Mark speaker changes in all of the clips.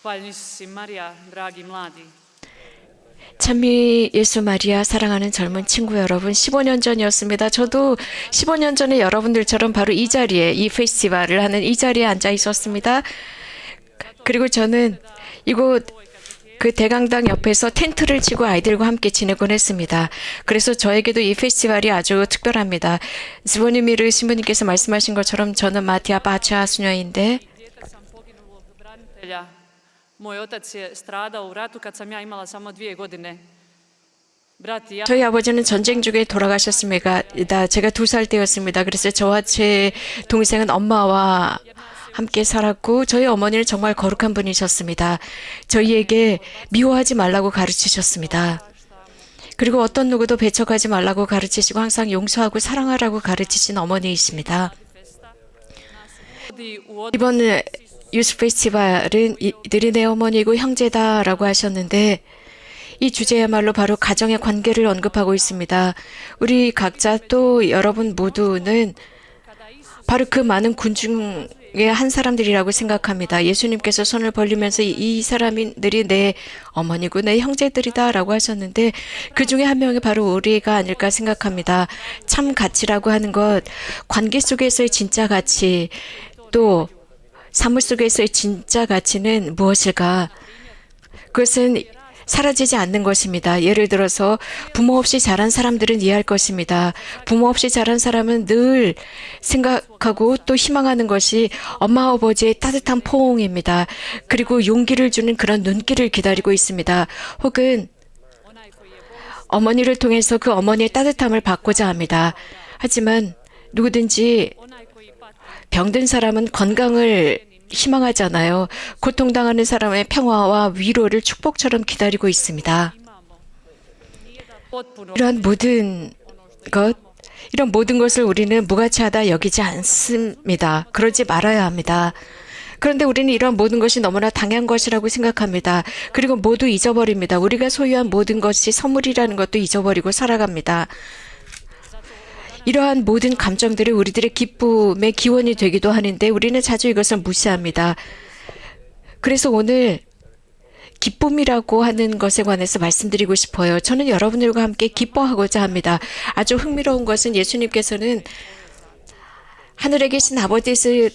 Speaker 1: Hvaljujem Marija, dragi mladi.
Speaker 2: 찬미 예수 마리아 사랑하는 젊은 친구 여러분, 15년 전이었습니다. 저도 15년 전에 여러분들처럼 바로 이 자리에, 이 페스티벌을 하는 이 자리에 앉아 있었습니다. 그리고 저는 이곳 그 대강당 옆에서 텐트를 치고 아이들과 함께 지내곤 했습니다. 그래서 저에게도 이 페스티벌이 아주 특별합니다. 스보니미르 신부님께서 말씀하신 것처럼 저는 마티아 바차 수녀인데
Speaker 1: Dijete sam poginulog branitelja. Moj otac je stradao u ratu kad sam ja imala samo 2 godine. Brat i ja
Speaker 2: 저희 아버지는 전쟁 중에 돌아가셨습니다. 제가 2살 때였습니다. 그래서 저와 제 동생은 엄마와 함께 살았고 저희 어머니는 정말 거룩한 분이셨습니다. 저희에게 미워하지 말라고 가르치셨습니다. 그리고 어떤 누구도 배척하지 말라고 가르치시고 항상 용서하고 사랑하라고 가르치신 어머니이십니다.
Speaker 1: vodi u
Speaker 2: 이번 유스 페스티벌은 이들이 내 어머니고 형제다라고 하셨는데 이 주제야말로 바로 가정의 관계를 언급하고 있습니다. 우리 각자 또 여러분 모두는 바로 그 많은 군 중에 한 사람들이라고 생각합니다. 예수님께서 손을 벌리면서 이 사람들이 내 어머니고 내 형제들이다라고 하셨는데 그 중에 한 명이 바로 우리가 아닐까 생각합니다. 참 가치라고 하는 것, 관계 속에서의 진짜 가치, 또 사물 속에서의 진짜 가치는 무엇일까? 그것은 사라지지 않는 것입니다. 예를 들어서 부모 없이 자란 사람들은 이해할 것입니다. 부모 없이 자란 사람은 늘 생각하고 또 희망하는 것이 엄마 아버지의 따뜻한 포옹입니다. 그리고 용기를 주는 그런 눈길을 기다리고 있습니다. 혹은 어머니를 통해서 그 어머니의 따뜻함을 받고자 합니다. 하지만 누구든지 병든 사람은 건강을 희망하잖아요. 고통당하는 사람의 평화와 위로를 축복처럼 기다리고 있습니다.
Speaker 1: potpuno
Speaker 2: 이런 모든 것을 우리는 무가치하다 여기지 않습니다. 그러지 말아야 합니다. 그런데 우리는 이런 모든 것이 너무나 당연한 것이라고 생각합니다. 그리고 모두 잊어버립니다. 우리가 소유한 모든 것이 선물이라는 것도 잊어버리고 살아갑니다. 이러한 모든 감정들이 우리들의 기쁨의 기원이 되기도 하는데 우리는 자주 이것을 무시합니다. 그래서 오늘 기쁨이라고 하는 것에 관해서 말씀드리고 싶어요. 저는 여러분들과 함께 기뻐하고자 합니다. 아주 흥미로운 것은 예수님께서는 하늘에 계신 아버지의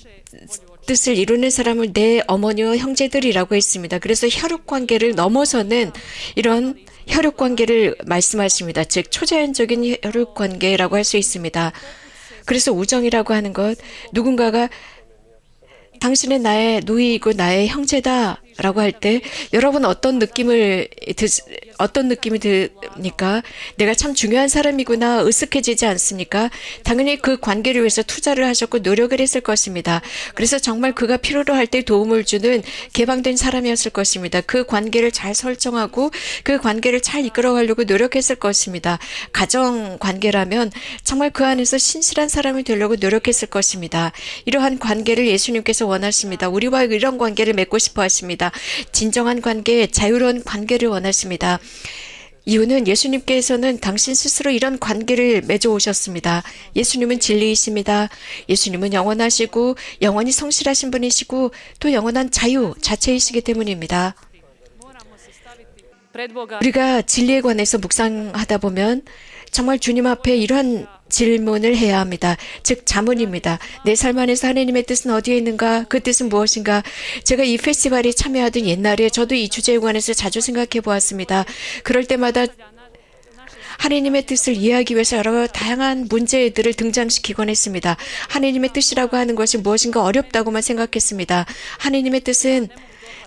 Speaker 2: 뜻을 이루는 사람을 내 어머니와 형제들이라고 했습니다. 그래서 혈육 관계를 넘어서는 이런 혈육 관계를 말씀하십니다. 즉 초자연적인 혈육 관계라고 할 수 있습니다. 그래서 우정이라고 하는 것, 누군가가 당신은 나의 누이이고 나의 형제다라고 할 때 여러분 어떤 느낌이 듭니까? 내가 참 중요한 사람이구나 으쓱해지지 않습니까? 당연히 그 관계를 위해서 투자를 하셨고 노력을 했을 것입니다. 그래서 정말 그가 필요로 할 때 도움을 주는 개방된 사람이었을 것입니다. 그 관계를 잘 설정하고 그 관계를 잘 이끌어가려고 노력했을 것입니다. 가정 관계라면 정말 그 안에서 신실한 사람이 되려고 노력했을 것입니다. 이러한 관계를 예수님께서 원하십니다. 우리와 이런 관계를 맺고 싶어 하십니다. 진정한 관계, 자유로운 관계를 원하십니다. 이유는 예수님께서는 당신 스스로 이런 관계를 맺어 오셨습니다. 예수님은 진리이십니다. 예수님은 영원하시고 영원히 성실하신 분이시고 또 영원한 자유 자체이시기 때문입니다.
Speaker 1: pred Boga
Speaker 2: 우리가 진리에 관해서 묵상하다 보면 정말 주님 앞에 이러한 질문을 해야 합니다. 즉 자문입니다. 내 삶 안에서 하나님의 뜻은 어디에 있는가? 그 뜻은 무엇인가? 제가 이 페스티벌에 참여하던 옛날에 저도 이 주제에 관해서 자주 생각해 보았습니다. 그럴 때마다 하나님의 뜻을 이해하기 위해서 여러 다양한 문제들을 등장시키곤 했습니다. 하나님의 뜻이라고 하는 것이 무엇인가 어렵다고만 생각했습니다. 하나님의 뜻은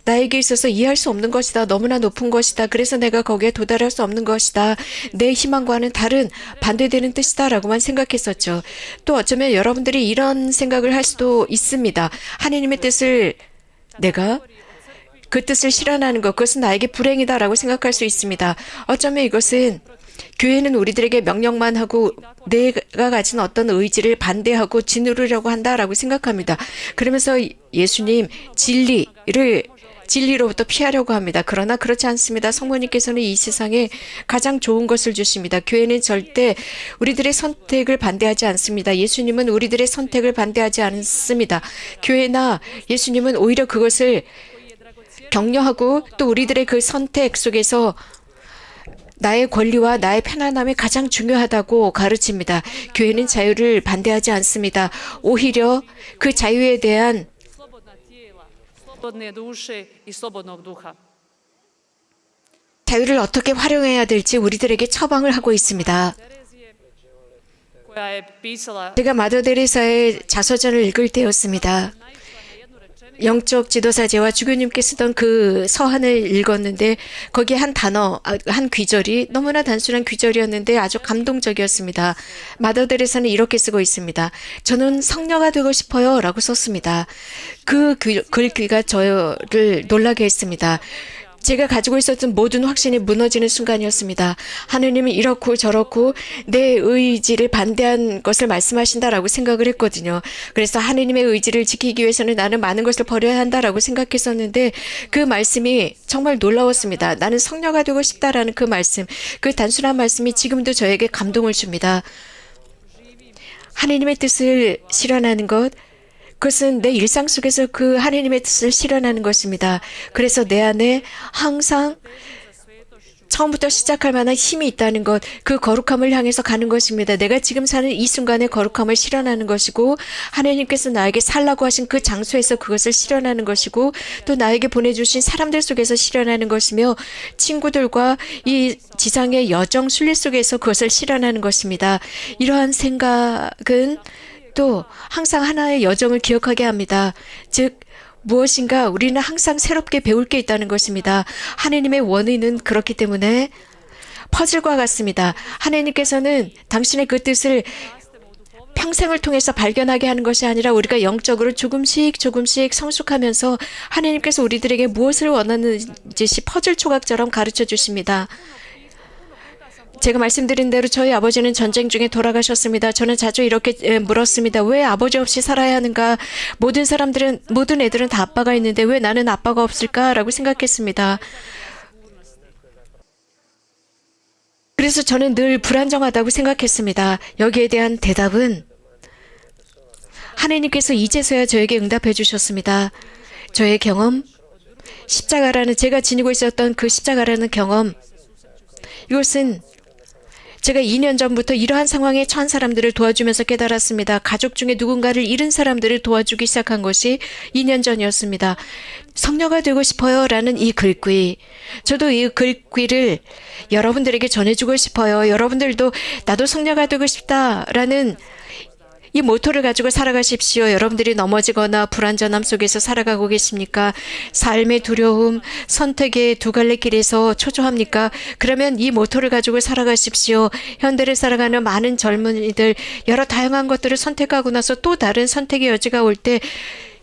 Speaker 2: 나에게 있어서 이해할 수 없는 것이다. 너무나 높은 것이다. 그래서 내가 거기에 도달할 수 없는 것이다. 내 희망과는 다른 반대되는 뜻이다. 라고만 생각했었죠. 또 어쩌면 여러분들이 이런 생각을 할 수도 있습니다. 하나님의 뜻을 내가 그 뜻을 실현하는 것, 그것은 나에게 불행이다. 라고 생각할 수 있습니다. 어쩌면 이것은 교회는 우리들에게 명령만 하고 내가 가진 어떤 의지를 반대하고 짓누르려고 한다라고 생각합니다. 그러면서 예수님 진리로부터 피하려고 합니다. 그러나 그렇지 않습니다. 성모님께서는 이 세상에 가장 좋은 것을 주십니다. 교회는 절대 우리들의 선택을 반대하지 않습니다. 예수님은 우리들의 선택을 반대하지 않습니다. 교회나 예수님은 오히려 그것을 격려하고 또 우리들의 그 선택 속에서 나의 권리와 나의 편안함이 가장 중요하다고 가르칩니다. 교회는 자유를 반대하지 않습니다. 오히려 그 자유에 대한
Speaker 1: slobodna tijela, slobodne duše i slobodnog duha.
Speaker 2: 자유를 어떻게 활용해야 될지 우리들에게 처방을 하고 있습니다.
Speaker 1: Terezije, koja je pisala
Speaker 2: 제가 마더 데레사의 자서전을 읽을 때였습니다.
Speaker 1: naišla na jednu rečenicu
Speaker 2: 영적 지도사제와 주교님께 쓰던 그 서한을 읽었는데 거기에 한 단어, 한 귀절이 너무나 단순한 귀절이었는데 아주 감동적이었습니다. 마더 데레사는 이렇게 쓰고 있습니다. 저는 성녀가 되고 싶어요 라고 썼습니다. 그 글귀가 저를 놀라게 했습니다. 제가 가지고 있었던 모든 확신이 무너지는 순간이었습니다. 하느님은 이렇고 저렇고 내 의지를 반대한 것을 말씀하신다라고 생각을 했거든요. 그래서 하느님의 의지를 지키기 위해서는 나는 많은 것을 버려야 한다라고 생각했었는데 그 말씀이 정말 놀라웠습니다. 나는 성녀가 되고 싶다라는 그 말씀, 그 단순한 말씀이 지금도 저에게 감동을 줍니다. 하느님의 뜻을 실현하는 것, 그것은 내 일상 속에서 그 하나님의 뜻을 실현하는 것입니다. 그래서 내 안에 항상 처음부터 시작할 만한 힘이 있다는 것, 그 거룩함을 향해서 가는 것입니다. 내가 지금 사는 이 순간의 거룩함을 실현하는 것이고 하나님께서 나에게 살라고 하신 그 장소에서 그것을 실현하는 것이고 또 나에게 보내주신 사람들 속에서 실현하는 것이며 친구들과 이 지상의 여정 순례 속에서 그것을 실현하는 것입니다. 이러한 생각은 또 항상 하나의 여정을 기억하게 합니다. 즉 무엇인가 우리는 항상 새롭게 배울 게 있다는 것입니다. 하나님의 원의는 그렇기 때문에 퍼즐과 같습니다. 하나님께서는 당신의 그 뜻을 평생을 통해서 발견하게 하는 것이 아니라 우리가 영적으로 조금씩 성숙하면서 하나님께서 우리들에게 무엇을 원하는지 퍼즐 조각처럼 가르쳐 주십니다. 제가 말씀드린 대로 저희 아버지는 전쟁 중에 돌아가셨습니다. 저는 자주 이렇게 물었습니다. 왜 아버지 없이 살아야 하는가? 모든 애들은 다 아빠가 있는데 왜 나는 아빠가 없을까라고 생각했습니다. 그래서 저는 늘 불안정하다고 생각했습니다. 여기에 대한 대답은 하나님께서 이제서야 저에게 응답해 주셨습니다. 저의 경험, 십자가라는 제가 지니고 있었던 그 십자가라는 경험, 이것은 제가 2년 전부터 이러한 상황에 처한 사람들을 도와주면서 깨달았습니다. 가족 중에 누군가를 잃은 사람들을 도와주기 시작한 것이 2년 전이었습니다. 성녀가 되고 싶어요 라는 이 글귀. 저도 이 글귀를 여러분들에게 전해주고 싶어요. 여러분들도 나도 성녀가 되고 싶다라는 이 모토를 가지고 살아가십시오. 여러분들이 넘어지거나 불완전함 속에서 살아가고 계십니까? 삶의 두려움, 선택의 두 갈래 길에서 초조합니까? 그러면 이 모토를 가지고 살아가십시오. 현대를 살아가는 많은 젊은이들 여러 다양한 것들을 선택하고 나서 또 다른 선택의 여지가 올 때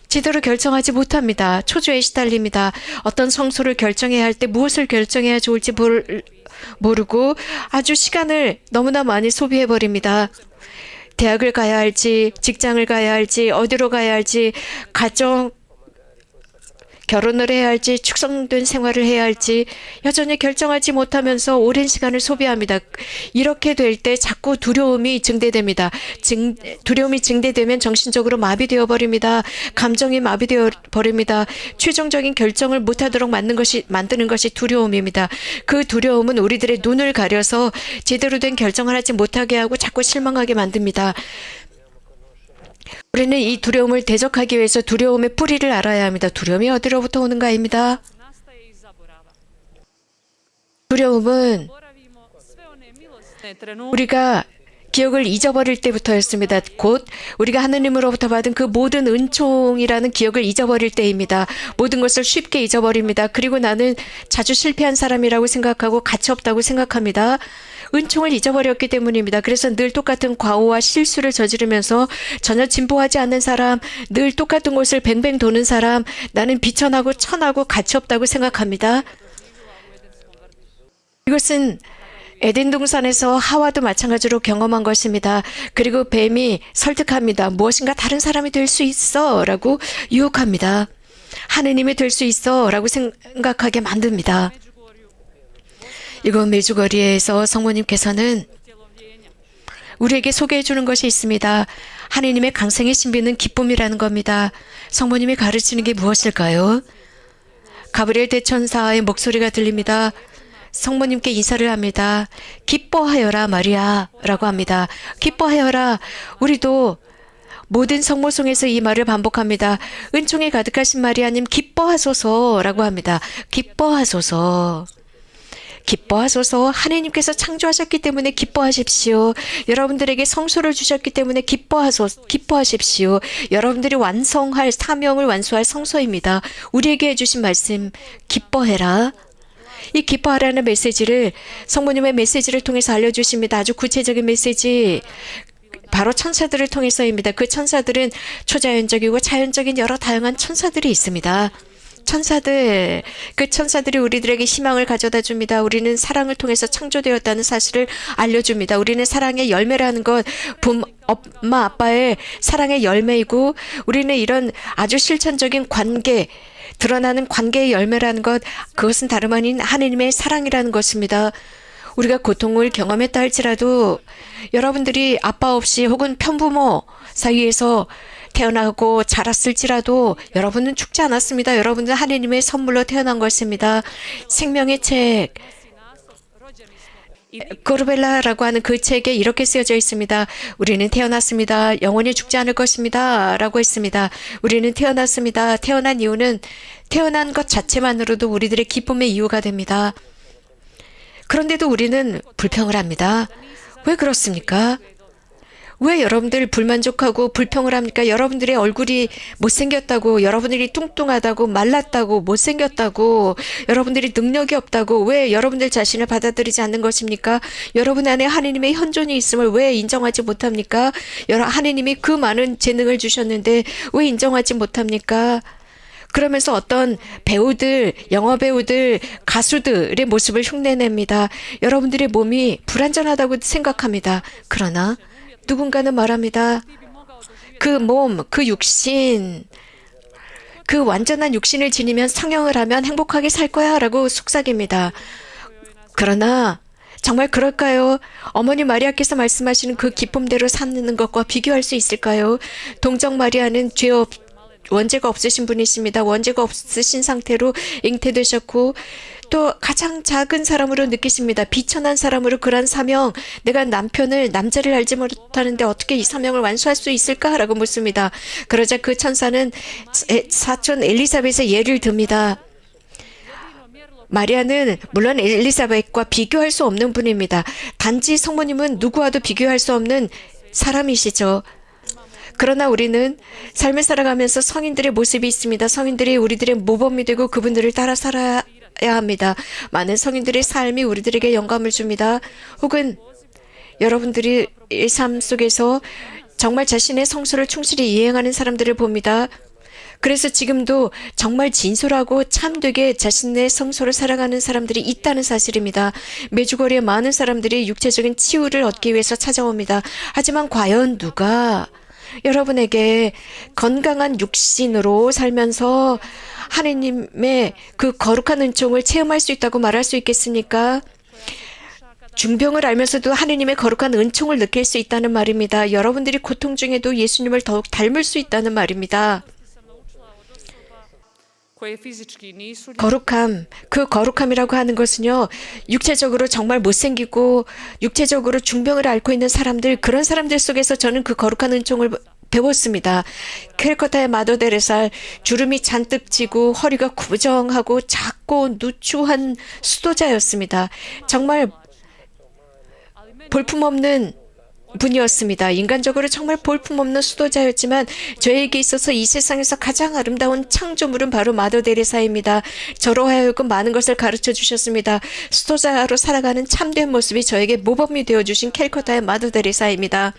Speaker 2: 제대로 결정하지 못합니다. 초조에 시달립니다. 어떤 성소를 결정해야 할 때 무엇을 결정해야 좋을지 모르고 아주 시간을 너무나 많이 소비해버립니다. 대학을 가야 할지, 직장을 가야 할지, 어디로 가야 할지, 결혼을 해야 할지, 축성된 생활을 해야 할지 여전히 결정하지 못하면서 오랜 시간을 소비합니다. 이렇게 될 때 자꾸 두려움이 증대됩니다. 두려움이 증대되면 정신적으로 마비되어 버립니다. 감정이 마비되어 버립니다. 최종적인 결정을 못하도록 만드는 것이 두려움입니다. 그 두려움은 우리들의 눈을 가려서 제대로 된 결정을 하지 못하게 하고 자꾸 실망하게 만듭니다. 우리는 이 두려움을 대적하기 위해서 두려움의 뿌리를 알아야 합니다. 두려움이 어디로부터 오는가입니다. 두려움은 우리가 기억을 잊어버릴 때부터였습니다. 곧 우리가 하느님으로부터 받은 그 모든 은총이라는 기억을 잊어버릴 때입니다. 모든 것을 쉽게 잊어버립니다. 그리고 나는 자주 실패한 사람이라고 생각하고 가치 없다고 생각합니다. 은총을 잊어버렸기 때문입니다. 그래서 늘 똑같은 과오와 실수를 저지르면서 전혀 진보하지 않는 사람, 늘 똑같은 곳을 뱅뱅 도는 사람, 나는 비천하고 천하고 가치 없다고 생각합니다. 이것은 에덴 동산에서 하와도 마찬가지로 경험한 것입니다. 그리고 뱀이 설득합니다. 무엇인가 다른 사람이 될 수 있어 라고 유혹합니다. 하느님이 될 수 있어 라고 생각하게 만듭니다. 이곳 메주거리에서 성모님께서는 우리에게 소개해 주는 것이 있습니다. 하느님의 강생의 신비는 기쁨이라는 겁니다. 성모님이 가르치는 게 무엇일까요? 가브리엘 대천사의 목소리가 들립니다. 성모님께 인사를 합니다. 기뻐하여라 마리아라고 합니다. 기뻐하여라. 우리도 모든 성모송에서 이 말을 반복합니다. 은총이 가득하신 마리아님 기뻐하소서라고 합니다. 기뻐하소서. 기뻐하소서. 하나님께서 창조하셨기 때문에 기뻐하십시오. 여러분들에게 성소를 주셨기 때문에 기뻐하십시오. 여러분들이 완성할 사명을 완수할 성소입니다. 우리에게 해주신 말씀 기뻐해라. 이 기뻐하라는 메시지를 성모님의 메시지를 통해서 알려주십니다. 아주 구체적인 메시지. 바로 천사들을 통해서입니다. 그 천사들은 초자연적이고 자연적인 여러 다양한 천사들이 있습니다. 천사들, 그 천사들이 우리들에게 희망을 가져다 줍니다. 우리는 사랑을 통해서 창조되었다는 사실을 알려줍니다. 우리는 사랑의 열매라는 것, 엄마, 아빠의 사랑의 열매이고, 우리는 이런 아주 실천적인 관계, 드러나는 관계의 열매라는 것, 그것은 다름 아닌 하느님의 사랑이라는 것입니다. 우리가 고통을 경험했다 할지라도 여러분들이 아빠 없이 혹은 편부모 사이에서 태어나고 자랐을지라도 여러분은 죽지 않았습니다. 여러분은 하느님의 선물로 태어난 것입니다. 생명의 책 고르벨라라고 하는 그 책에 이렇게 쓰여져 있습니다. 우리는 태어났습니다. 영원히 죽지 않을 것입니다. 라고 했습니다. 우리는 태어났습니다. 태어난 이유는 태어난 것 자체만으로도 우리들의 기쁨의 이유가 됩니다. 그런데도 우리는 불평을 합니다. 왜 그렇습니까? 왜 여러분들 불만족하고 불평을 합니까? 여러분들의 얼굴이 못생겼다고, 여러분들이 뚱뚱하다고, 말랐다고, 못생겼다고, 여러분들이 능력이 없다고, 왜 여러분들 자신을 받아들이지 않는 것입니까? 여러분 안에 하느님의 현존이 있음을 왜 인정하지 못합니까? 하느님이 그 많은 재능을 주셨는데 왜 인정하지 못합니까? 그러면서 어떤 배우들, 영화 배우들, 가수들의 모습을 흉내냅니다. 여러분들의 몸이 불완전하다고 생각합니다. 그러나 누군가는 말합니다. 그 몸, 그 육신, 그 완전한 육신을 지니면 성형을 하면 행복하게 살 거야 라고 속삭입니다. 그러나 정말 그럴까요? 어머니 마리아께서 말씀하시는 그 기쁨대로 사는 것과 비교할 수 있을까요? 동정 마리아는 원죄가 없으신 분이십니다. 원죄가 없으신 상태로 잉태되셨고 또 가장 작은 사람으로 느끼십니다. 비천한 사람으로 그런 사명, 내가 남자를 알지 못하는데 어떻게 이 사명을 완수할 수 있을까? 라고 묻습니다. 그러자 그 천사는 사촌 엘리사벳의 예를 듭니다. 마리아는 물론 엘리사벳과 비교할 수 없는 분입니다. 단지 성모님은 누구와도 비교할 수 없는 사람이시죠. 그러나 우리는 삶을 살아가면서 성인들의 모습이 있습니다. 성인들이 우리들의 모범이 되고 그분들을 따라 살아야 합니다. 많은 성인들의 삶이 우리들에게 영감을 줍니다. 혹은 여러분들이 삶 속에서 정말 자신의 성소를 충실히 이행하는 사람들을 봅니다. 그래서 지금도 정말 진솔하고 참되게 자신의 성소를 살아가는 사람들이 있다는 사실입니다. 매주거리에 많은 사람들이 육체적인 치유를 얻기 위해서 찾아옵니다. 하지만 과연 누가 여러분에게 건강한 육신으로 살면서 하느님의 그 거룩한 은총을 체험할 수 있다고 말할 수 있겠습니까? 중병을 알면서도 하느님의 거룩한 은총을 느낄 수 있다는 말입니다. 여러분들이 고통 중에도 예수님을 더욱 닮을 수 있다는 말입니다. 거룩함, 그 거룩함이라고 하는 것은요, 육체적으로 정말 못생기고 육체적으로 중병을 앓고 있는 사람들, 그런 사람들 속에서 저는 그 거룩한 은총을 배웠습니다. 캘커타의 마더 데레살, 주름이 잔뜩 지고 허리가 구부정하고 작고 누추한 수도자였습니다. 정말 볼품없는 분이었습니다. 인간적으로 정말 볼품없는 수도자였지만 저에게 있어서 이 세상에서 가장 아름다운 창조물은 바로 마더 데레사입니다. 저로 하여금 많은 것을 가르쳐 주셨습니다. 수도자로 살아가는 참된 모습이 저에게 모범이 되어주신 캘커타의 마더 데레사입니다.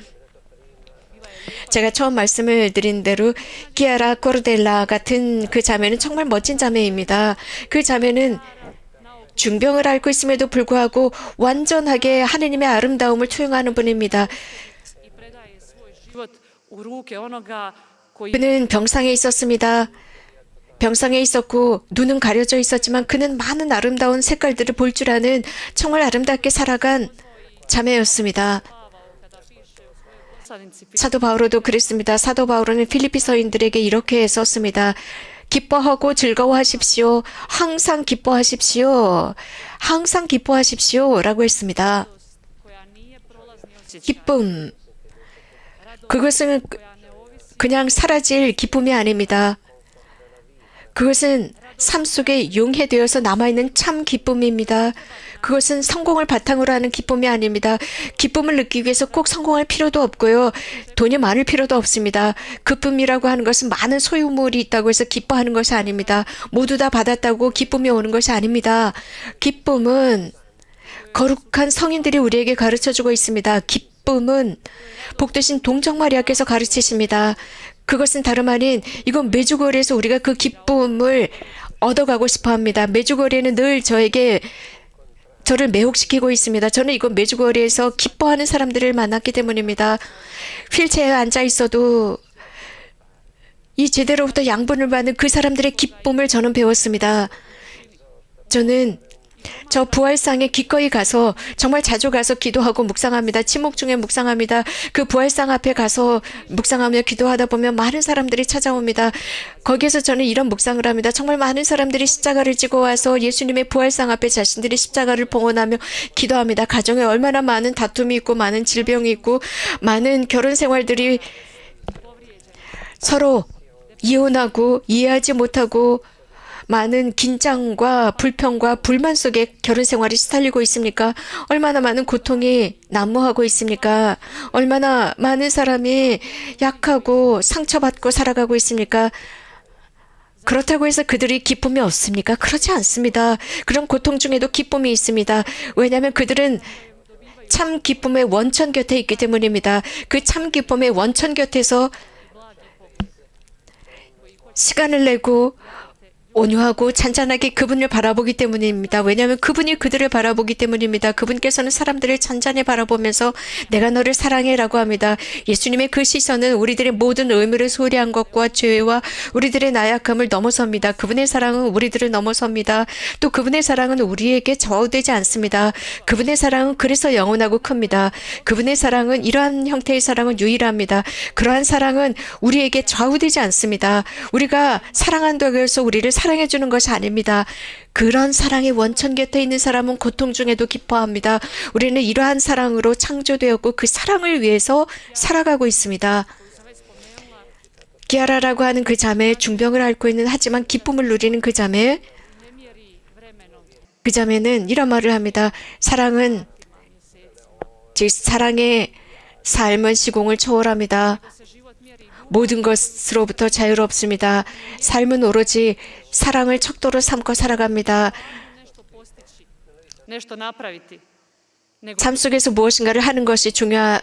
Speaker 2: 제가 처음 말씀을 드린 대로 키아라 코르델라 같은 그 자매는 정말 멋진 자매입니다. 그 자매는 중병을 앓고 있음에도 불구하고 완전하게 하느님의 아름다움을 투영하는 분입니다. 그는 병상에 있었습니다. 병상에 있었고 눈은 가려져 있었지만 그는 많은 아름다운 색깔들을 볼 줄 아는 정말 아름답게 살아간 자매였습니다. 사도 바오로도 그랬습니다. 사도 바오로는 필리피 서인들에게 이렇게 썼습니다. 기뻐하고 즐거워하십시오. 항상 기뻐하십시오. 항상 기뻐하십시오. 라고 했습니다.
Speaker 1: koja nije prolazni osjećaj.
Speaker 2: 기쁨. 그것은 그냥 사라질 기쁨이 아닙니다. 그것은 삶 속에 용해되어서 남아있는 참 기쁨입니다. 그것은 성공을 바탕으로 하는 기쁨이 아닙니다. 기쁨을 느끼기 위해서 꼭 성공할 필요도 없고요. 돈이 많을 필요도 없습니다. 기쁨이라고 하는 것은 많은 소유물이 있다고 해서 기뻐하는 것이 아닙니다. 모두 다 받았다고 기쁨이 오는 것이 아닙니다. 기쁨은 거룩한 성인들이 우리에게 가르쳐주고 있습니다. 기쁨은 복되신 동정 마리아께서 가르치십니다. 그것은 다름 아닌 이건 메주거리에서 우리가 그 기쁨을 얻어가고 싶어 합니다. 메주거리에는 늘 저를 매혹시키고 있습니다. 저는 이건 메주거리에서 기뻐하는 사람들을 만났기 때문입니다. 휠체어에 앉아 있어도 이 제대로부터 양분을 받는 그 사람들의 기쁨을 저는 배웠습니다. 저는 저 부활상에 기꺼이 가서 정말 자주 가서 기도하고 묵상합니다. 침묵 중에 묵상합니다. 그 부활상 앞에 가서 묵상하며 기도하다 보면 많은 사람들이 찾아옵니다. 거기에서 저는 이런 묵상을 합니다. 정말 많은 사람들이 십자가를 지고 와서 예수님의 부활상 앞에 자신들이 십자가를 봉헌하며 기도합니다. 가정에 얼마나 많은 다툼이 있고 많은 질병이 있고 많은 결혼 생활들이 서로 이혼하고 이해하지 못하고 많은 긴장과 불평과 불만 속에 결혼 생활이 시달리고 있습니까? 얼마나 많은 고통이 난무하고 있습니까? 얼마나 많은 사람이 약하고 상처받고 살아가고 있습니까? 그렇다고 해서 그들이 기쁨이 없습니까? 그렇지 않습니다. 그런 고통 중에도 기쁨이 있습니다. 왜냐하면 그들은 참 기쁨의 원천 곁에 있기 때문입니다. 그 참 기쁨의 원천 곁에서 시간을 내고 온유하고 잔잔하게 그분을 바라보기 때문입니다. 왜냐하면 그분이 그들을 바라보기 때문입니다. 그분께서는 사람들을 잔잔히 바라보면서 내가 너를 사랑해라고 합니다. 예수님의 그 시선은 우리들의 모든 의무를 소홀히한 것과 죄와 우리들의 나약함을 넘어섭니다. 그분의 사랑은 우리들을 넘어섭니다. 또 그분의 사랑은 우리에게 좌우되지 않습니다. 그분의 사랑은 그래서 영원하고 큽니다. 그분의 사랑은 이러한 형태의 사랑은 유일합니다. 그러한 사랑은 우리에게 좌우되지 않습니다. 우리가 사랑한다고 해서 우리를 사랑해 주는 것이 아닙니다. 그런 사랑의 원천 곁에 있는 사람은 고통 중에도 기뻐합니다. 우리는 이러한 사랑으로 창조되었고 그 사랑을 위해서 살아가고 있습니다. 기아라라고 하는 그 자매, 중병을 앓고 있는 하지만 기쁨을 누리는 그 자매, 그 자매는 이런 말을 합니다. 사랑은 즉 사랑의 삶은 시공을 초월합니다. 모든 것으로부터 자유롭습니다. 삶은 오로지 사랑을 척도로 삼고 살아갑니다.
Speaker 1: nešto napraviti.
Speaker 2: 삶 속에서 무엇인가를 하는 것이 중요하거나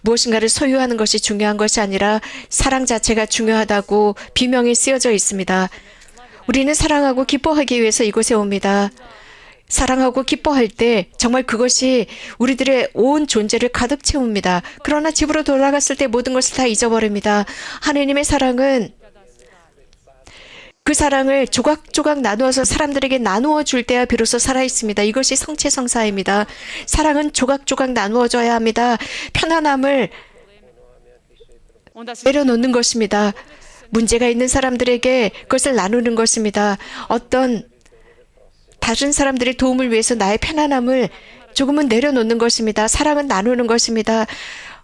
Speaker 2: 무엇인가를 소유하는 것이 중요한 것이 아니라 사랑 자체가 중요하다고 비명이 쓰여져 있습니다. 우리는 사랑하고 기뻐하기 위해서 이곳에 옵니다. 사랑하고 기뻐할 때 정말 그것이 우리들의 온 존재를 가득 채웁니다. 그러나 집으로 돌아갔을 때 모든 것을 다 잊어버립니다. 하나님의 사랑은 그 사랑을 조각조각 나누어서 사람들에게 나누어 줄 때야 비로소 살아있습니다. 이것이 성체성사입니다. 사랑은 조각조각 나누어져야 합니다. 편안함을
Speaker 1: Onda si
Speaker 2: 내려놓는 것입니다. 문제가 있는 사람들에게 그것을 나누는 것입니다. 어떤 다른 사람들의 도움을 위해서 나의 편안함을 조금은 내려놓는 것입니다. 사랑은 나누는 것입니다.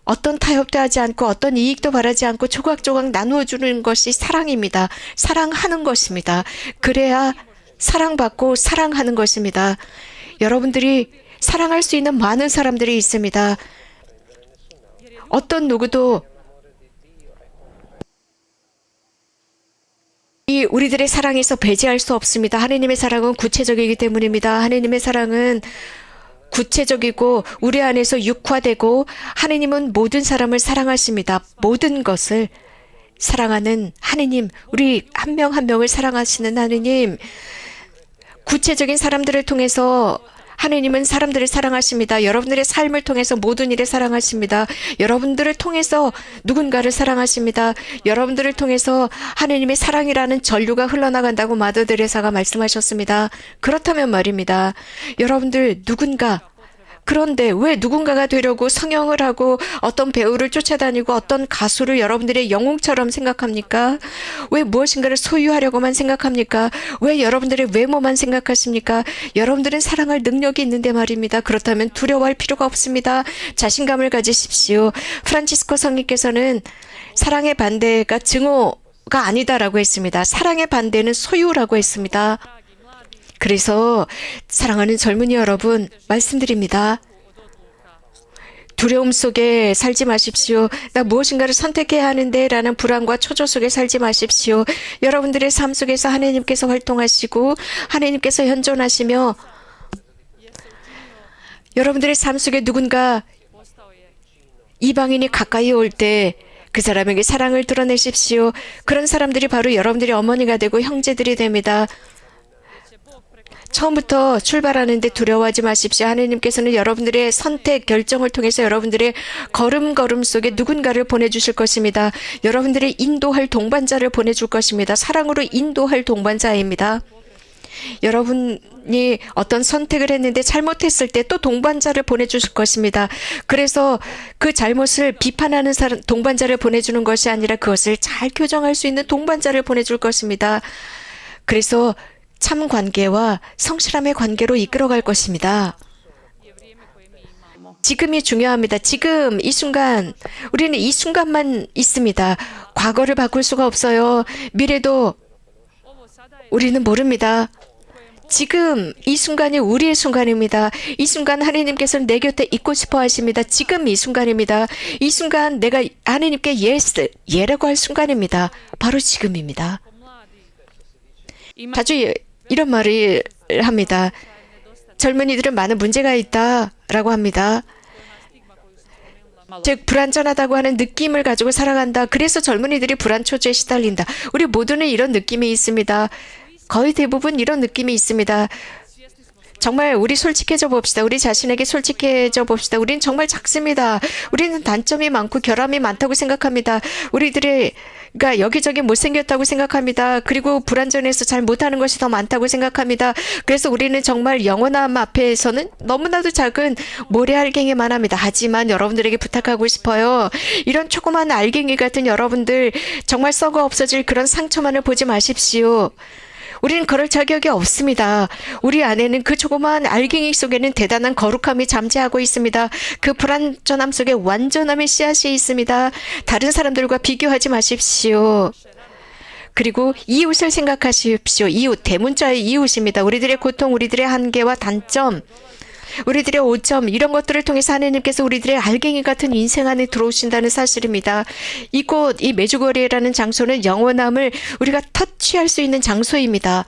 Speaker 2: 어떤 타협도 하지 않고 어떤 이익도 바라지 않고 조각조각 나누어 주는 것이 사랑입니다. 사랑하는 것입니다. 그래야 사랑받고 사랑하는 것입니다. 여러분들이 사랑할 수 있는 많은 사람들이 있습니다. 어떤 누구도 이 우리들의 사랑에서 배제할 수 없습니다. 하나님의 사랑은 구체적이기 때문입니다. 하나님의 사랑은 구체적이고 우리 안에서 육화되고 하나님은 모든 사람을 사랑하십니다. 모든 것을 사랑하는 하나님, 우리 한 명 한 명을 사랑하시는 하나님, 구체적인 사람들을 통해서 하나님은 사람들을 사랑하십니다. 여러분들의 삶을 통해서 모든 일을 사랑하십니다. 여러분들을 통해서 누군가를 사랑하십니다. 여러분들을 통해서 하나님의 사랑이라는 전류가 흘러나간다고 마더 데레사가 말씀하셨습니다. 그렇다면 말입니다. 여러분들 누군가 그런데 왜 누군가가 되려고 성형을 하고 어떤 배우를 쫓아다니고 어떤 가수를 여러분들의 영웅처럼 생각합니까? 왜 무엇인가를 소유하려고만 생각합니까? 왜 여러분들의 외모만 생각하십니까? 여러분들은 사랑할 능력이 있는데 말입니다. 그렇다면 두려워할 필요가 없습니다. 자신감을 가지십시오. 프란치스코 성님께서는 사랑의 반대가 증오가 아니다라고 했습니다. 사랑의 반대는 소유라고 했습니다. 그래서 사랑하는 젊은이 여러분, 말씀드립니다. 두려움 속에 살지 마십시오. 나 무엇인가를 선택해야 하는데 라는 불안과 초조 속에 살지 마십시오. 여러분들의 삶 속에서 하나님께서 활동하시고 하나님께서 현존하시며 여러분들의 삶 속에 누군가 이방인이 가까이 올 때 그 사람에게 사랑을 드러내십시오. 그런 사람들이 바로 여러분들의 어머니가 되고 형제들이 됩니다. 처음부터 출발하는데 두려워하지 마십시오. 하나님께서는 여러분들의 선택, 결정을 통해서 여러분들의 걸음걸음 속에 누군가를 보내주실 것입니다. 여러분들의 인도할 동반자를 보내줄 것입니다. 사랑으로 인도할 동반자입니다. 여러분이 어떤 선택을 했는데 잘못했을 때 또 동반자를 보내주실 것입니다. 그래서 그 잘못을 비판하는 동반자를 보내주는 것이 아니라 그것을 잘 교정할 수 있는 동반자를 보내줄 것입니다. 그래서 참 관계와 성실함의 관계로 이끌어갈 것입니다. 지금이 중요합니다. 지금 이 순간, 우리는 이 순간만 있습니다. 과거를 바꿀 수가 없어요. 미래도 우리는 모릅니다. 지금 이 순간이 우리의 순간입니다. 이 순간 하나님께서는 내 곁에 있고 싶어 하십니다. 지금 이 순간입니다. 이 순간 내가 하나님께 예라고 할 순간입니다. 바로 지금입니다. 자주 이런 말을 합니다. 젊은이들은 많은 문제가 있다라고 합니다. 즉 불완전하다고 하는 느낌을 가지고 살아간다. 그래서 젊은이들이 불안 초조에 시달린다. 우리 모두는 이런 느낌이 있습니다. 거의 대부분 이런 느낌이 있습니다. 정말 우리 솔직해져 봅시다. 우리 자신에게 솔직해져 봅시다. 우리는 정말 작습니다. 우리는 단점이 많고 결함이 많다고 생각합니다. 우리들이 여기저기 못생겼다고 생각합니다. 그리고 불완전해서 잘 못하는 것이 더 많다고 생각합니다. 그래서 우리는 정말 영원함 앞에서는 너무나도 작은 모래알갱이만 합니다. 하지만 여러분들에게 부탁하고 싶어요. 이런 조그만 알갱이 같은 여러분들 정말 썩어 없어질 그런 상처만을 보지 마십시오. 우리는 그럴 자격이 없습니다. 우리 안에는 그 조그마한 알갱이 속에는 대단한 거룩함이 잠재하고 있습니다. 그 불완전함 속에 완전함의 씨앗이 있습니다. 다른 사람들과 비교하지 마십시오. 그리고 이웃을 생각하십시오. 이웃, 대문자의 이웃입니다. 우리들의 고통, 우리들의 한계와 단점, 우리들의 오점, 이런 것들을 통해서 하나님께서 우리들의 알갱이 같은 인생 안에 들어오신다는 사실입니다. 이곳, 이 메주거리라는 장소는 영원함을 우리가 터치할 수 있는 장소입니다.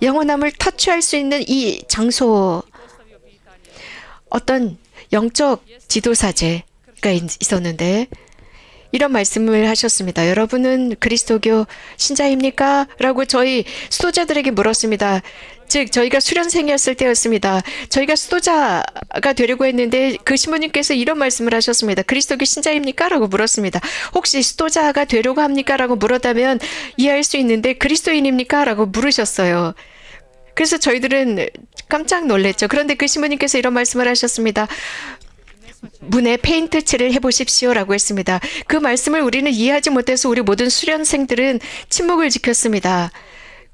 Speaker 2: 영원함을 터치할 수 있는 이 장소, 어떤 영적 지도사제가 있었는데 이런 말씀을 하셨습니다. 여러분은 그리스도교 신자입니까? 라고 저희 수도자들에게 물었습니다. 즉 저희가 수련생이었을 때였습니다. 저희가 수도자가 되려고 했는데 그 신부님께서 이런 말씀을 하셨습니다. 그리스도교 신자입니까? 라고 물었습니다. 혹시 수도자가 되려고 합니까? 라고 물었다면 이해할 수 있는데 그리스도인입니까? 라고 물으셨어요. 그래서 저희들은 깜짝 놀랐죠. 그런데 그 신부님께서 이런 말씀을 하셨습니다. 문에 페인트 칠을 해보십시오 라고 했습니다. 그 말씀을 우리는 이해하지 못해서 우리 모든 수련생들은 침묵을 지켰습니다.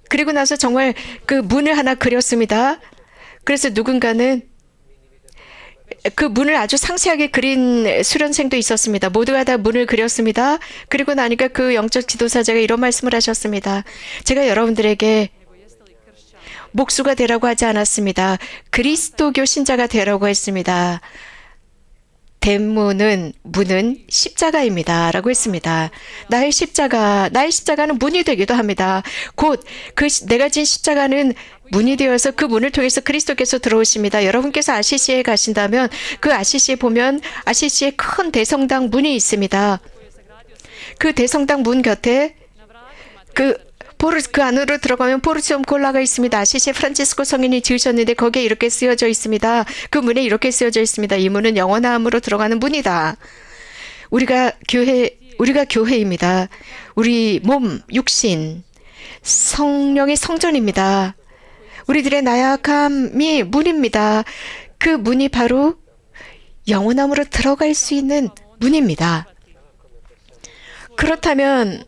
Speaker 2: 그리고 나서 정말 그 문을 하나 그렸습니다. 그래서 누군가는 그 문을 아주 상세하게 그린 수련생도 있었습니다. 모두가 다 문을 그렸습니다. 그리고 나니까 그 영적 지도사자가 이런 말씀을 하셨습니다. 제가 여러분들에게 목수가 되라고 하지 않았습니다. 그리스도교 신자가 되라고 했습니다. 문은 십자가입니다. 라고 했습니다. 나의 십자가는 문이 되기도 합니다. 곧 내가 진 십자가는 문이 되어서 그 문을 통해서 그리스도께서 들어오십니다. 여러분께서 아시시에 가신다면 그 아시시에 보면 아시시에 큰 대성당 문이 있습니다. 그 대성당 문 곁에 그 안으로 들어가면 포르치움 콜라가 있습니다. 아시시 프란치스코 성인이 지으셨는데 거기에 이렇게 쓰여져 있습니다. 그 문에 이렇게 쓰여져 있습니다. 이 문은 영원함으로 들어가는 문이다. 우리가 교회입니다. 우리 몸, 육신, 성령의 성전입니다. 우리들의 나약함이 문입니다. 그 문이 바로 영원함으로 들어갈 수 있는 문입니다. 그렇다면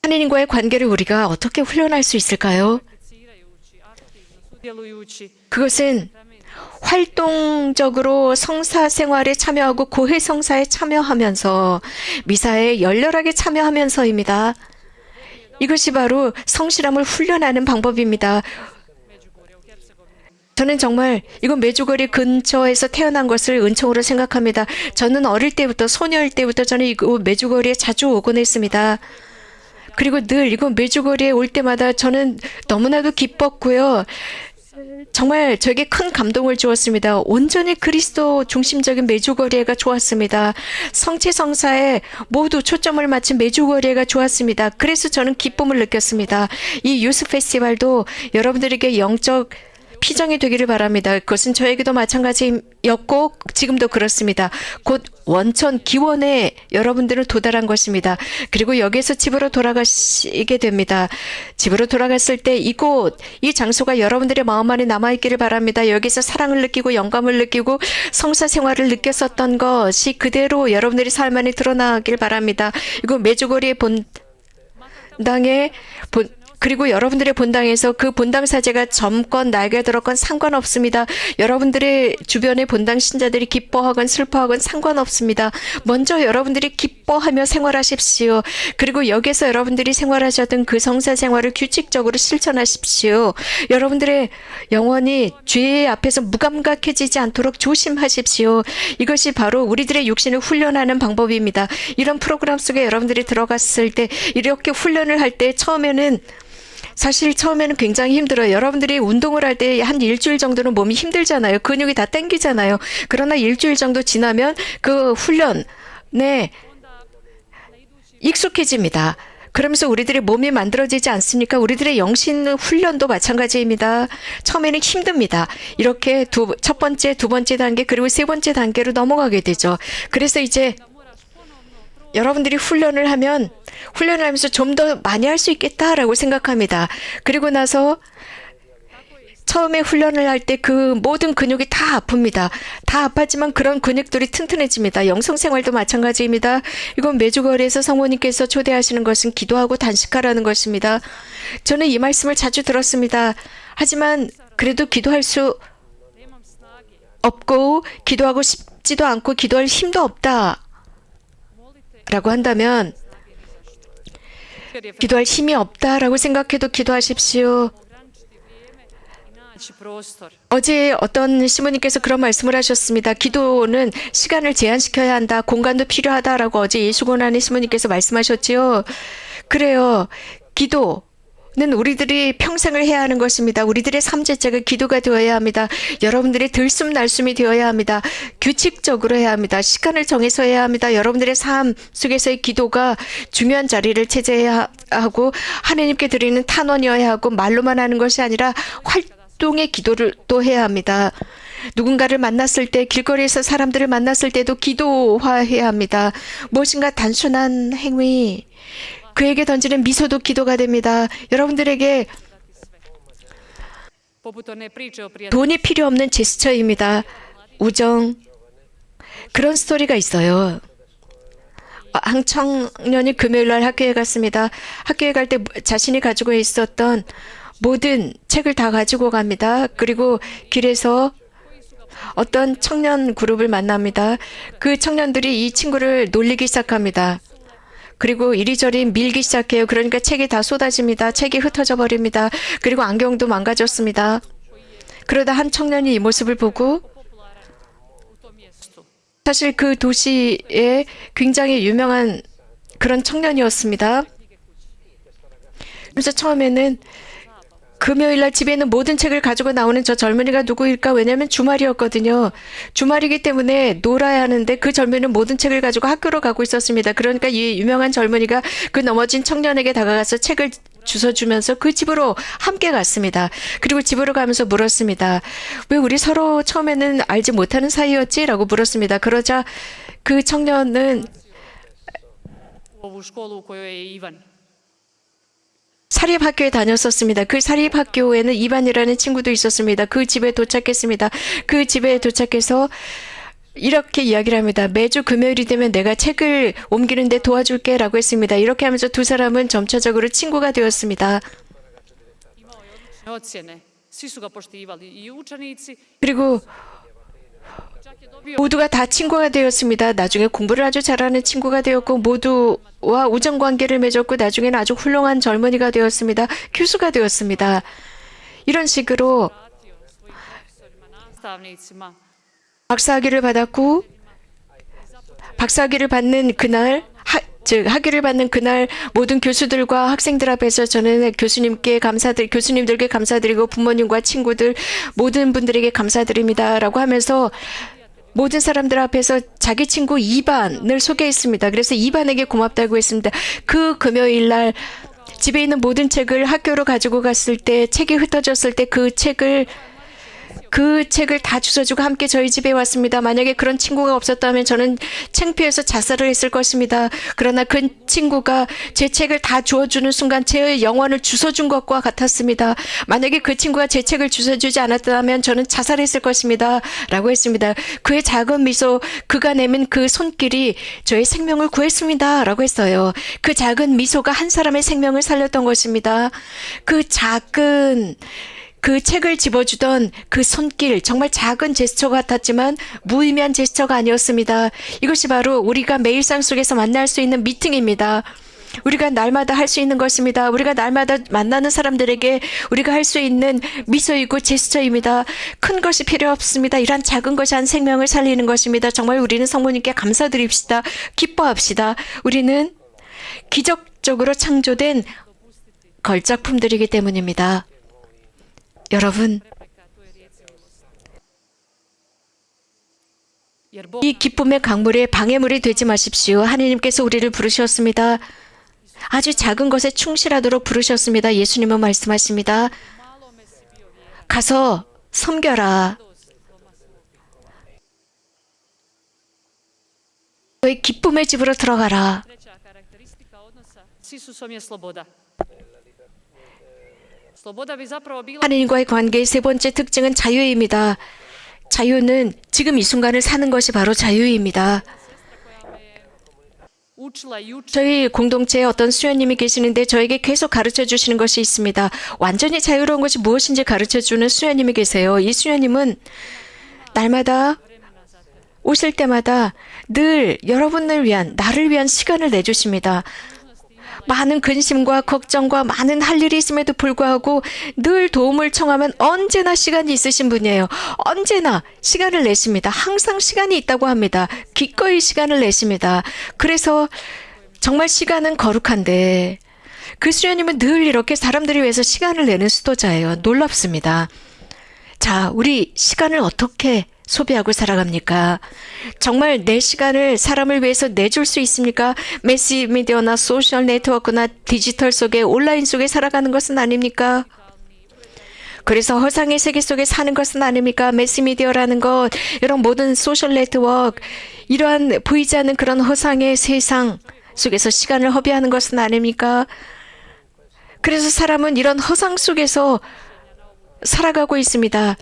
Speaker 2: 하나님과의 관계를 우리가 어떻게 훈련할 수 있을까요?
Speaker 1: sudjelujući
Speaker 2: 그것은 활동적으로 성사 생활에 참여하고 고해 성사에 참여하면서 미사에 열렬하게 참여하면서입니다. 이것이 바로 성실함을 훈련하는 방법입니다.
Speaker 1: Međugorje u Hercegovini.
Speaker 2: 저는 정말 이건 메주거리 근처에서 태어난 것을 은총으로 생각합니다. 저는 어릴 때부터 소녀일 때부터 저는 이곳 메주거리에 자주 오곤 했습니다. 그리고 늘 이곳 메주거리에 올 때마다 저는 너무나도 기뻤고요. 정말 저에게 큰 감동을 주었습니다. 온전히 그리스도 중심적인 메주거리가 좋았습니다. 성체성사에 모두 초점을 맞춘 메주거리가 좋았습니다. 그래서 저는 기쁨을 느꼈습니다. 이 유스 페스티벌도 여러분들에게 영적 피정이 되기를 바랍니다. 그것은 저에게도 마찬가지였고 지금도 그렇습니다. 곧 원천 기원에 여러분들은 도달한 것입니다. 그리고 여기에서 집으로 돌아가시게 됩니다. 집으로 돌아갔을 때 이곳, 이 장소가 여러분들의 마음 안에 남아있기를 바랍니다. 여기서 사랑을 느끼고 영감을 느끼고 성사 생활을 느꼈었던 것이 그대로 여러분들의 삶 안에 드러나길 바랍니다. 이거 메주거리의 본당에 그리고 여러분들의 본당에서 그 본당 사제가 젊건 나이가 들었건 상관없습니다. 여러분들의 주변의 본당 신자들이 기뻐하건 슬퍼하건 상관없습니다. 먼저 여러분들이 기뻐하며 생활하십시오. 그리고 여기서 여러분들이 생활하셨던 그 성사 생활을 규칙적으로 실천하십시오. 여러분들의 영혼이 죄 앞에서 무감각해지지 않도록 조심하십시오. 이것이 바로 우리들의 육신을 훈련하는 방법입니다. 이런 프로그램 속에 여러분들이 들어갔을 때 이렇게 훈련을 할 때 사실 처음에는 굉장히 힘들어요. 여러분들이 운동을 할 때 한 일주일 정도는 몸이 힘들잖아요. 근육이 다 땡기잖아요. 그러나 일주일 정도 지나면 그 훈련에 익숙해집니다. 그러면서 우리들의 몸이 만들어지지 않습니까? 우리들의 영신 훈련도 마찬가지입니다. 처음에는 힘듭니다. 이렇게 첫 번째, 두 번째 단계, 그리고 세 번째 단계로 넘어가게 되죠. 그래서 이제 여러분들이 훈련을 하면서 좀 더 많이 할 수 있겠다라고 생각합니다. 그리고 나서 처음에 훈련을 할 때 그 모든 근육이 다 아픕니다. 다 아팠지만 그런 근육들이 튼튼해집니다. 영성생활도 마찬가지입니다. 이건 메주거리에서 성모님께서 초대하시는 것은 기도하고 단식하라는 것입니다. 저는 이 말씀을 자주 들었습니다. 하지만 그래도 기도할 수 없고 기도하고 싶지도 않고 기도할 힘도 없다. 라고 한다면 기도할 힘이 없다라고 생각해도 기도하십시오.
Speaker 1: Naći prostor.
Speaker 2: 어제 어떤 시모님께서 그런 말씀을 하셨습니다. 기도는 시간을 제한시켜야 한다. 공간도 필요하다라고 어제 예수고난의 시모님께서 말씀하셨지요. 그래요. 기도는 우리들이 평생을 해야 하는 것입니다. 우리들의 삶 자체가 기도가 되어야 합니다. 여러분들의 들숨날숨이 되어야 합니다. 규칙적으로 해야 합니다. 시간을 정해서 해야 합니다. 여러분들의 삶 속에서의 기도가 중요한 자리를 차지해야 하고 하나님께 드리는 탄원이어야 하고 말로만 하는 것이 아니라 활동의 기도를 또 해야 합니다. 누군가를 만났을 때 길거리에서 사람들을 만났을 때도 기도화해야 합니다. 무엇인가 단순한 행위 그에게 던지는 미소도 기도가 됩니다. 여러분들에게
Speaker 1: Poput one priče o prijatelju.
Speaker 2: 돈이 필요 없는 제스처입니다. 우정. 그런 스토리가 있어요. 한 청년이 금요일날 학교에 갔습니다. 학교에 갈 때 자신이 가지고 있었던 모든 책을 다 가지고 갑니다. 그리고 길에서 어떤 청년 그룹을 만납니다. 그 청년들이 이 친구를 놀리기 시작합니다. 그리고 이리저리 밀기 시작해요. 그러니까 책이 다 쏟아집니다. 책이 흩어져 버립니다. 그리고 안경도 망가졌습니다. 그러다 한 청년이 이 모습을 보고
Speaker 1: U tom mjestu.
Speaker 2: 사실 그 도시에 굉장히 유명한 그런 청년이었습니다. 그래서 처음에는 금요일날 집에 있는 모든 책을 가지고 나오는 저 젊은이가 누구일까? 왜냐하면 주말이었거든요. 주말이기 때문에 놀아야 하는데 그 젊은이는 모든 책을 가지고 학교로 가고 있었습니다. 그러니까 이 유명한 젊은이가 그 넘어진 청년에게 다가가서 책을 주워주면서 그 집으로 함께 갔습니다. 그리고 집으로 가면서 물었습니다. 왜 우리 서로 처음에는 알지 못하는 사이였지? 라고 물었습니다. 그러자 그 청년은
Speaker 1: U ovu školu u kojoj je Ivan.
Speaker 2: 사립학교에 다녔었습니다. 그 사립학교에는 이반이라는 친구도 있었습니다. 그 집에 도착했습니다. 그 집에 도착해서 이렇게 이야기를 합니다. 매주 금요일이 되면 내가 책을 옮기는데 도와줄게 라고 했습니다. 이렇게 하면서 두 사람은 점차적으로 친구가 되었습니다.
Speaker 1: ocjene. Svi su ga poštivali i učenici.
Speaker 2: 그리고
Speaker 1: Čak je dobio
Speaker 2: 모두가 다 친구가 되었습니다. 나중에 공부를 아주 잘하는 친구가 되었고 모두와 우정 관계를 맺었고 나중에는 아주 훌륭한 젊은이가 되었습니다. 교수가 되었습니다. 이런 식으로
Speaker 1: vratio svojim profesorima, nastavnicima.
Speaker 2: 박사학위를 받았고 박사학위를 받는 그날 즉 학위를 받는 그날 모든 교수들과 학생들 앞에서 저는 교수님들께 감사드리고 부모님과 친구들 모든 분들에게 감사드립니다라고 하면서 모든 사람들 앞에서 자기 친구 이반을 소개했습니다. 그래서 이반에게 고맙다고 했습니다. 그 금요일 날 집에 있는 모든 책을 학교로 가지고 갔을 때 책이 흩어졌을 때 그 책을 다 주워주고 함께 저희 집에 왔습니다. 만약에 그런 친구가 없었다면 저는 창피해서 자살을 했을 것입니다. 그러나 그 친구가 제 책을 다 주워주는 순간 제 영혼을 주워준 것과 같았습니다. 만약에 그 친구가 제 책을 주워주지 않았다면 저는 자살했을 것입니다. 라고 했습니다. 그의 작은 미소, 그가 내민 그 손길이 저의 생명을 구했습니다. 라고 했어요. 그 작은 미소가 한 사람의 생명을 살렸던 것입니다. 그 책을 집어주던 그 손길, 정말 작은 제스처 같았지만 무의미한 제스처가 아니었습니다. 이것이 바로 우리가 매일 상 속에서 만날 수 있는 미팅입니다. 우리가 날마다 할 수 있는 것입니다. 우리가 날마다 만나는 사람들에게 우리가 할 수 있는 미소이고 제스처입니다. 큰 것이 필요 없습니다. 이러한 작은 것이 한 생명을 살리는 것입니다. 정말 우리는 성모님께 감사드립시다. 기뻐합시다. 우리는 기적적으로 창조된 걸작품들이기 때문입니다. 여러분,
Speaker 1: Jer Bog
Speaker 2: 이 기쁨의 강물에 방해물이 되지 마십시오. 하나님께서 우리를 부르셨습니다. 아주 작은 것에 충실하도록 부르셨습니다. 예수님은 말씀하십니다.
Speaker 1: malome si bio vjeran.
Speaker 2: 가서 섬겨라. 너의 기쁨의 집으로 들어가라.
Speaker 1: Treća karakteristika odnosa s Isusom je sloboda. Sloboda bi zapravo bila
Speaker 2: 하나님과의 관계의 세 번째 특징은 자유입니다. 자유는 지금 이 순간을 사는 것이 바로 자유입니다.
Speaker 1: koja me učila i uči
Speaker 2: 저희 공동체에 어떤 수녀님이 계시는데 저에게 계속 가르쳐 주시는 것이 있습니다. 완전히 자유로운 것이 무엇인지 가르쳐 주는 수녀님이 계세요. 이 수녀님은 날마다 오실 때마다 늘 여러분을 위한, 나를 위한 시간을 내주십니다. 많은 근심과 걱정과 많은 할 일이 있음에도 불구하고 늘 도움을 청하면 언제나 시간이 있으신 분이에요. 언제나 시간을 내십니다. 항상 시간이 있다고 합니다. 기꺼이 시간을 내십니다. 그래서 정말 시간은 거룩한데 그 수녀님은 늘 이렇게 사람들을 위해서 시간을 내는 수도자예요. 놀랍습니다. 자, 우리 시간을 어떻게 소비하고 살아갑니까? 정말 내 시간을 사람을 위해서 내줄 수 있습니까? 매스미디어나 소셜 네트워크나 디지털 속에 온라인 속에 살아가는 것은 아닙니까? 그래서 허상의 세계 속에 사는 것은 아닙니까? 매스미디어라는 것, 이런 모든 소셜 네트워크, 이러한 보이지 않는 그런 허상의 세상 속에서 시간을 허비하는 것은 아닙니까? 그래서 사람은 이런 허상 속에서 살아가고 있습니다.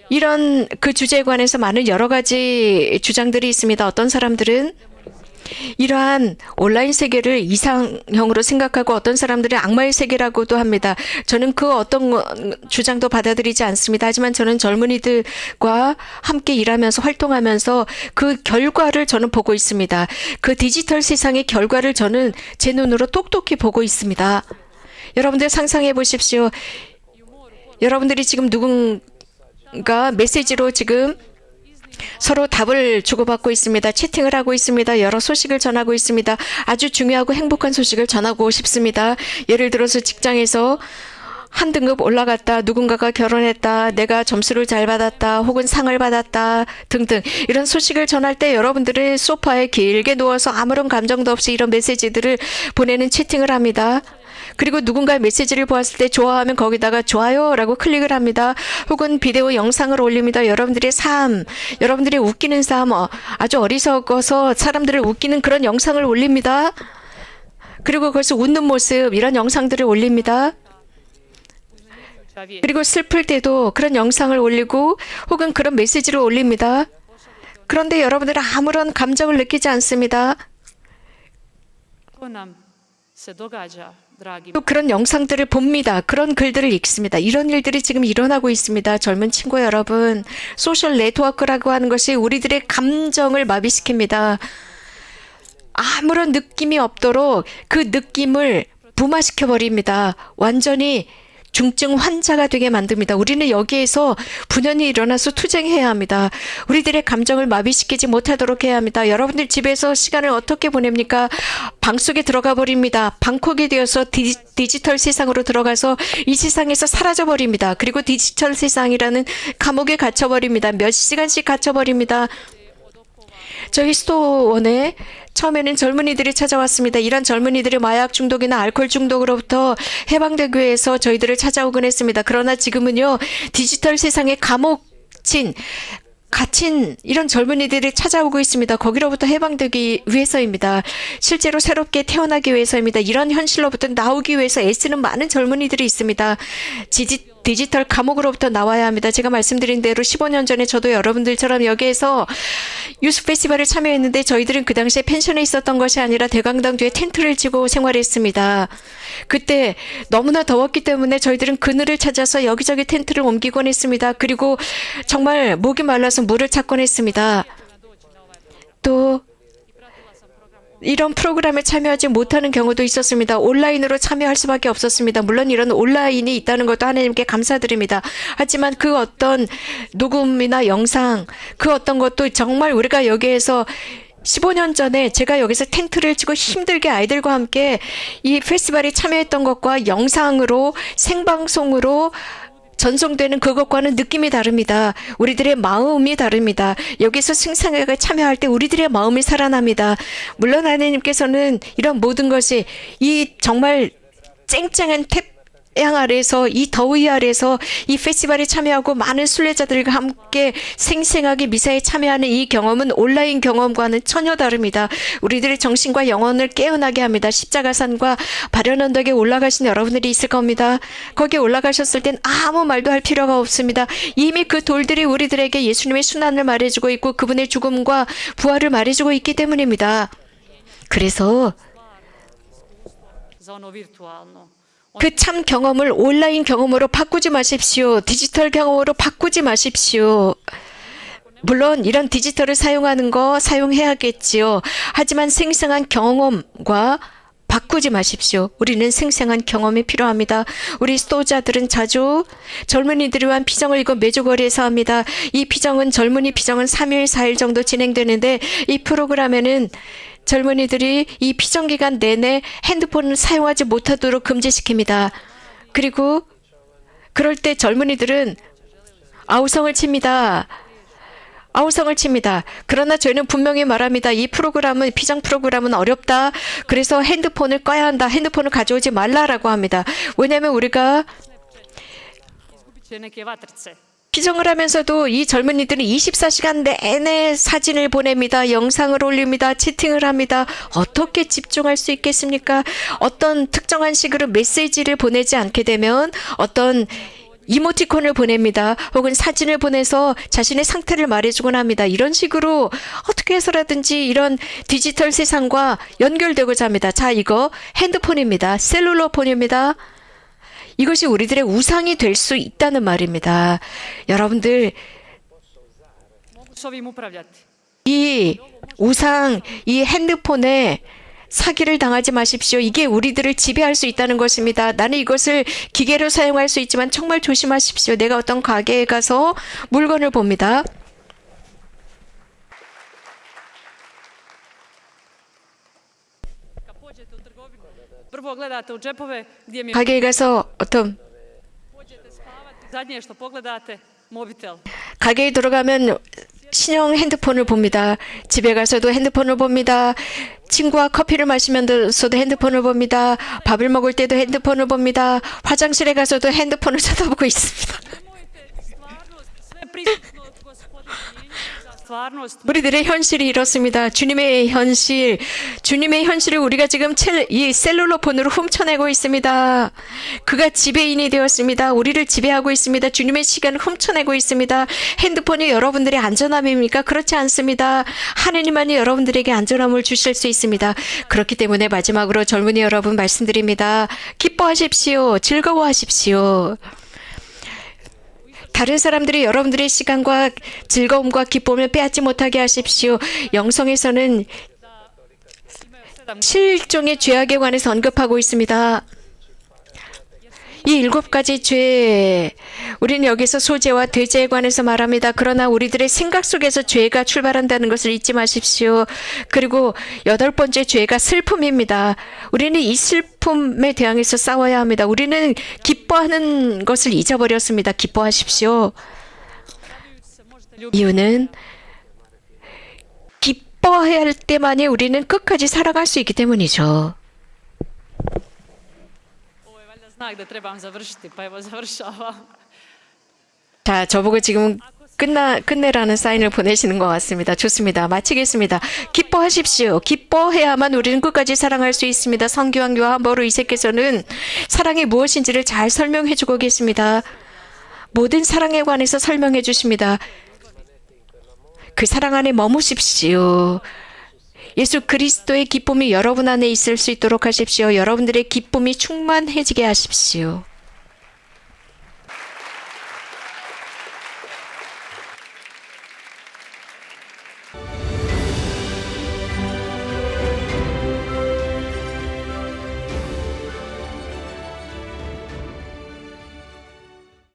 Speaker 2: 이런 그 주제에 관해서 많은 여러 가지 주장들이 있습니다. 어떤 사람들은 이러한 온라인 세계를 이상형으로 생각하고 어떤 사람들은 악마의 세계라고도 합니다. 저는 그 어떤 주장도 받아들이지 않습니다. 하지만 저는 젊은이들과 함께 일하면서 활동하면서 그 결과를 저는 보고 있습니다. 그 디지털 세상의 결과를 저는 제 눈으로 똑똑히 보고 있습니다. 여러분들 상상해 보십시오. 여러분들이 지금 누군가 메시지로 지금 서로 답을 주고받고 있습니다. 채팅을 하고 있습니다. 여러 소식을 전하고 있습니다. 아주 중요하고 행복한 소식을 전하고 싶습니다. 예를 들어서 직장에서 한 등급 올라갔다, 누군가가 결혼했다, 내가 점수를 잘 받았다, 혹은 상을 받았다 등등 이런 소식을 전할 때 여러분들은 소파에 길게 누워서 아무런 감정도 없이 이런 메시지들을 보내는 채팅을 합니다. 그리고 누군가의 메시지를 보았을 때 좋아하면 거기다가 좋아요라고 클릭을 합니다. 혹은 비디오 영상을 올립니다. 여러분들의 삶, 여러분들의 웃기는 삶, 아주 어리석어서 사람들을 웃기는 그런 영상을 올립니다. 그리고 거기서 웃는 모습 이런 영상들을 올립니다.
Speaker 1: vijest.
Speaker 2: 그리고 슬플 때도 그런 영상을 올리고 혹은 그런 메시지를 올립니다. 그런데 여러분들은 아무런 감정을 느끼지 않습니다.
Speaker 1: To nam se događa, dragi.
Speaker 2: 또 그런 영상들을 봅니다. 그런 글들을 읽습니다. 이런 일들이 지금 일어나고 있습니다. 젊은 친구 여러분, 소셜 네트워크라고 하는 것이 우리들의 감정을 마비시킵니다. 아무런 느낌이 없도록 그 느낌을 부마시켜 버립니다. 완전히 중증 환자가 되게 만듭니다. 우리는 여기에서 분연히 일어나서 투쟁해야 합니다. 우리들의 감정을 마비시키지 못하도록 해야 합니다. 여러분들 집에서 시간을 어떻게 보냅니까? 방 속에 들어가 버립니다. 방콕이 되어서 디지털 세상으로 들어가서 이 세상에서 사라져 버립니다. 그리고 디지털 세상이라는 감옥에 갇혀 버립니다. 몇 시간씩 갇혀 버립니다. 저희 스토어원에 처음에는 젊은이들이 찾아왔습니다. 이런 젊은이들이 마약 중독이나 알코올 중독으로부터 해방되기 위해서 저희들을 찾아오곤 했습니다. 그러나 지금은요, 디지털 세상에 갇힌 이런 젊은이들이 찾아오고 있습니다. 거기로부터 해방되기 위해서입니다. 실제로 새롭게 태어나기 위해서입니다. 이런 현실로부터 나오기 위해서 애쓰는 많은 젊은이들이 있습니다. 디지털 감옥으로부터 나와야 합니다. 제가 말씀드린 대로 15년 전에 저도 여러분들처럼 여기에서 유스 페스티벌에 참여했는데 저희들은 그 당시에 펜션에 있었던 것이 아니라 대강당 뒤에 텐트를 치고 생활했습니다. 그때 너무나 더웠기 때문에 저희들은 그늘을 찾아서 여기저기 텐트를 옮기곤 했습니다. 그리고 정말 목이 말라서 물을 찾곤 했습니다. 또 이런 프로그램에 참여하지 못하는 경우도 있었습니다. 온라인으로 참여할 수밖에 없었습니다. 물론 이런 온라인이 있다는 것도 하나님께 감사드립니다. 하지만 그 어떤 녹음이나 영상, 그 어떤 것도 정말 우리가 여기에서 15년 전에 제가 여기서 텐트를 치고 힘들게 아이들과 함께 이 페스티벌에 참여했던 것과 영상으로 생방송으로 전송되는 그것과는 느낌이 다릅니다. 우리들의 마음이 다릅니다. 여기서 생생하게 참여할 때 우리들의 마음이 살아납니다. 물론 하나님께서는 이런 모든 것이 이 정말 쨍쨍한 태양 아래서 이 더위 아래서 이 페스티벌에 참여하고 많은 순례자들과 함께 생생하게 미사에 참여하는 이 경험은 온라인 경험과는 전혀 다릅니다. 우리들의 정신과 영혼을 깨어나게 합니다. 십자가산과 바련 언덕에 올라가신 여러분들이 있을 겁니다. 거기에 올라가셨을 땐 아무 말도 할 필요가 없습니다. 이미 그 돌들이 우리들에게 예수님의 순환을 말해주고 있고 그분의 죽음과 부활을 말해주고 있기 때문입니다. 그래서
Speaker 1: Za ono virtualno.
Speaker 2: 그 참 경험을 온라인 경험으로 바꾸지 마십시오. 디지털 경험으로 바꾸지 마십시오. 물론 이런 디지털을 사용하는 거 사용해야겠지요. 하지만 생생한 경험과 바꾸지 마십시오. 우리는 생생한 경험이 필요합니다. 우리 스토자들은 자주 젊은이들을 위한 피정을 이거 매주거리에서 합니다. 이 피정은 젊은이 피정은 3일, 4일 정도 진행되는데 이 프로그램에는 젊은이들이 이 피정 기간 내내 핸드폰을 사용하지 못하도록 금지시킵니다. 그리고 그럴 때 젊은이들은 아우성을 칩니다. 아우성을 칩니다. 그러나 저희는 분명히 말합니다. 이 프로그램은 피정 프로그램은 어렵다. 그래서 핸드폰을 꺼야 한다. 핸드폰을 가져오지 말라라고 합니다. 왜냐하면 우리가
Speaker 1: Izgubit će neke vatrice.
Speaker 2: 피정을 하면서도 이 젊은이들은 24시간 내내 사진을 보냅니다. 영상을 올립니다. 채팅을 합니다. 어떻게 집중할 수 있겠습니까? 어떤 특정한 식으로 메시지를 보내지 않게 되면 어떤 이모티콘을 보냅니다. 혹은 사진을 보내서 자신의 상태를 말해주곤 합니다. 이런 식으로 어떻게 해서라든지 이런 디지털 세상과 연결되고자 합니다. 자, 이거 핸드폰입니다. 셀룰러폰입니다. 이것이 우리들의 우상이 될 수 있다는 말입니다. 여러분들,
Speaker 1: Mogu s ovim upravljati.
Speaker 2: 이 우상, 이 핸드폰에 사기를 당하지 마십시오. 이게 우리들을 지배할 수 있다는 것입니다. 나는 이것을 기계로 사용할 수 있지만 정말 조심하십시오. 내가 어떤 가게에 가서 물건을 봅니다.
Speaker 1: Kad pođete u trgovinu, prvo gledate u džepove gdje mi je
Speaker 2: 가게에 가서 어떤
Speaker 1: pođete spavati, zadnje što pogledate, mobitel.
Speaker 2: 가게에 들어가면 신형 핸드폰을 봅니다. 집에 가서도 핸드폰을 봅니다. 친구와 커피를 마시면서도 핸드폰을 봅니다. 밥을 먹을 때도 핸드폰을 봅니다. 화장실에 가서도 핸드폰을 쳐다보고 있습니다.
Speaker 1: Nemojte stvarnost, sve prisutno od gospodina mijenjati za stvarnost
Speaker 2: 우리들의 현실이 이렇습니다. 주님의 현실을 우리가 지금 이 셀룰로폰으로 훔쳐내고 있습니다. 그가 지배인이 되었습니다. 우리를 지배하고 있습니다. 주님의 시간을 훔쳐내고 있습니다. 핸드폰이 여러분들의 안전함입니까? 그렇지 않습니다. 하느님만이 여러분들에게 안전함을 주실 수 있습니다. 그렇기 때문에 마지막으로 젊은이 여러분 말씀드립니다. 기뻐하십시오. 즐거워하십시오. 다른 사람들이 여러분들의 시간과 즐거움과 기쁨을 빼앗지 못하게 하십시오. 영성에서는 7종의 죄악에 관해서 언급하고 있습니다. 이 7가지 죄, 우리는 여기서 소재와 대죄에 관해서 말합니다. 그러나 우리들의 생각 속에서 죄가 출발한다는 것을 잊지 마십시오. 그리고 8번째 죄가 슬픔입니다. 우리는 이 슬픔에 대항해서 싸워야 합니다. 우리는 기뻐하는 것을 잊어버렸습니다. 기뻐하십시오. 이유는 기뻐해야 할 때만이 우리는 끝까지 살아갈 수 있기 때문이죠.
Speaker 1: ovo je valjda znak da trebam završiti, pa evo završavam.
Speaker 2: 자, 저보고 지금 끝내라는 사인을 보내시는 것 같습니다. 좋습니다. 마치겠습니다. 기뻐하십시오. 기뻐해야만 우리는 끝까지 사랑할 수 있습니다. 성교황 요한 보로 2세께서는 사랑이 무엇인지를 잘 설명해 주고 계십니다. 모든 사랑에 관해서 설명해 주십니다. 그 사랑 안에 머무십시오. 예수 그리스도의 기쁨이 여러분 안에 있을 수 있도록 하십시오. 여러분들의 기쁨이 충만해지게 하십시오.